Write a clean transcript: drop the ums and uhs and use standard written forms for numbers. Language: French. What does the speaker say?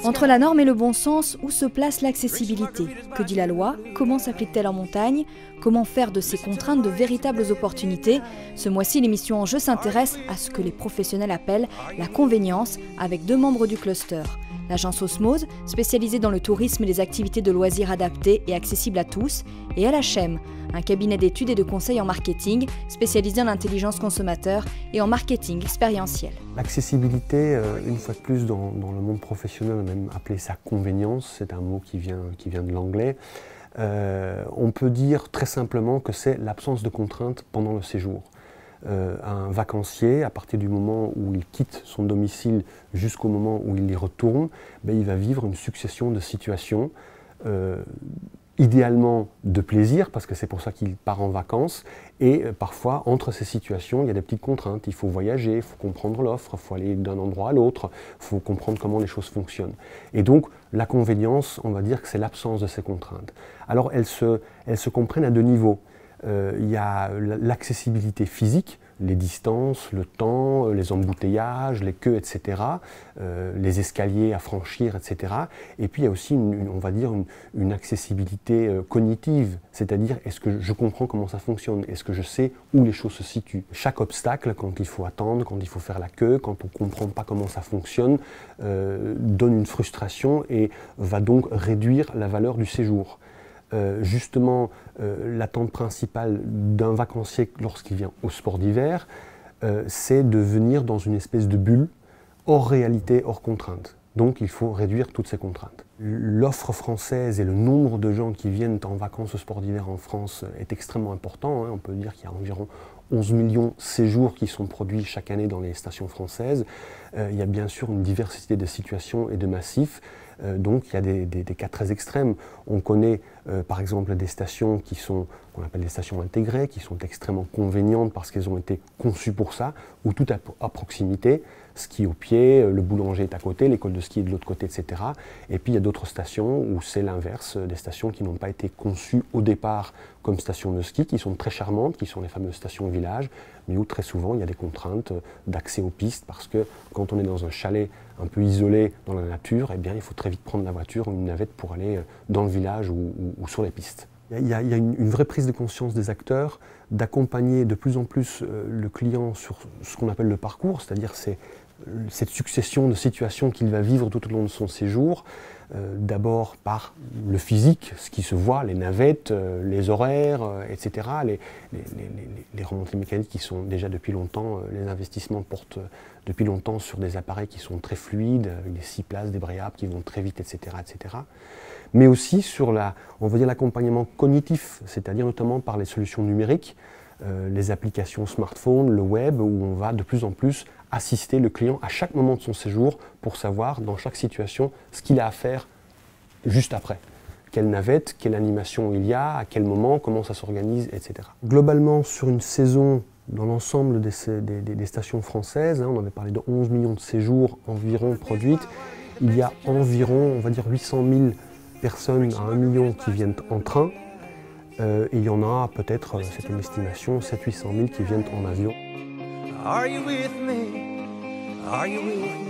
Entre la norme et le bon sens, où se place l'accessibilité? Que dit la loi? Comment s'applique-t-elle en montagne? Comment faire de ces contraintes de véritables opportunités? Ce mois-ci, l'émission Enjeu s'intéresse à ce que les professionnels appellent la convénience, avec 2 membres du cluster. L'agence Osmose, spécialisée dans le tourisme et les activités de loisirs adaptées et accessibles à tous, et LHM, un cabinet d'études et de conseils en marketing spécialisé en intelligence consommateur et en marketing expérientiel. L'accessibilité, une fois de plus, dans le monde professionnel, on a même appelé ça convénience, c'est un mot qui vient de l'anglais. On peut dire très simplement que c'est l'absence de contraintes pendant le séjour. Un vacancier, à partir du moment où il quitte son domicile jusqu'au moment où il y retourne, il va vivre une succession de situations, idéalement de plaisir, parce que c'est pour ça qu'il part en vacances, et parfois, entre ces situations, il y a des petites contraintes. Il faut voyager, il faut comprendre l'offre, il faut aller d'un endroit à l'autre, il faut comprendre comment les choses fonctionnent. Et donc, la convénience, on va dire que c'est l'absence de ces contraintes. Alors, elles se comprennent à 2 niveaux. Il y a l'accessibilité physique, les distances, le temps, les embouteillages, les queues, etc., les escaliers à franchir, etc. Et puis il y a aussi, on va dire, une accessibilité cognitive, c'est-à-dire est-ce que je comprends comment ça fonctionne, est-ce que je sais où les choses se situent. Chaque obstacle, quand il faut attendre, quand il faut faire la queue, quand on ne comprend pas comment ça fonctionne, donne une frustration et va donc réduire la valeur du séjour. Justement, l'attente principale d'un vacancier lorsqu'il vient au sport d'hiver, c'est de venir dans une espèce de bulle, hors réalité, hors contrainte. Donc il faut réduire toutes ces contraintes. L'offre française et le nombre de gens qui viennent en vacances au sport d'hiver en France est extrêmement important. On peut dire qu'il y a environ 11 millions de séjours qui sont produits chaque année dans les stations françaises. Il y a bien sûr une diversité de situations et de massifs. Donc il y a des cas très extrêmes. On connaît par exemple des stations qu'on appelle des stations intégrées, qui sont extrêmement convénientes parce qu'elles ont été conçues pour ça, ou tout à proximité, ski au pied, le boulanger est à côté, l'école de ski est de l'autre côté, etc. Et puis il y a d'autres stations où c'est l'inverse, des stations qui n'ont pas été conçues au départ comme stations de ski, qui sont très charmantes, qui sont les fameuses stations village, mais où très souvent il y a des contraintes d'accès aux pistes parce que quand on est dans un chalet un peu isolé dans la nature, eh bien, il faut très vite prendre la voiture ou une navette pour aller dans le village ou sur les pistes. Il y a une vraie prise de conscience des acteurs d'accompagner de plus en plus le client sur ce qu'on appelle le parcours, c'est-à-dire cette succession de situations qu'il va vivre tout au long de son séjour, d'abord par le physique, ce qui se voit, les navettes, les horaires, etc., les remontées mécaniques qui sont déjà depuis longtemps, les investissements portent depuis longtemps sur des appareils qui sont très fluides, avec des 6 places débrayables qui vont très vite, etc., etc. Mais aussi sur on va dire l'accompagnement cognitif, c'est-à-dire notamment par les solutions numériques, les applications smartphone, le web, où on va de plus en plus assister le client à chaque moment de son séjour pour savoir dans chaque situation ce qu'il a à faire juste après. Quelle navette, quelle animation il y a, à quel moment, comment ça s'organise, etc. Globalement, sur une saison, dans l'ensemble des stations françaises, on avait parlé de 11 millions de séjours environ produites, il y a environ, on va dire 800 000 personnes à 1 million qui viennent en train, et il y en a peut-être, c'est une estimation, 700 000 à 800 000 qui viennent en avion. Are you with me? Are you with me?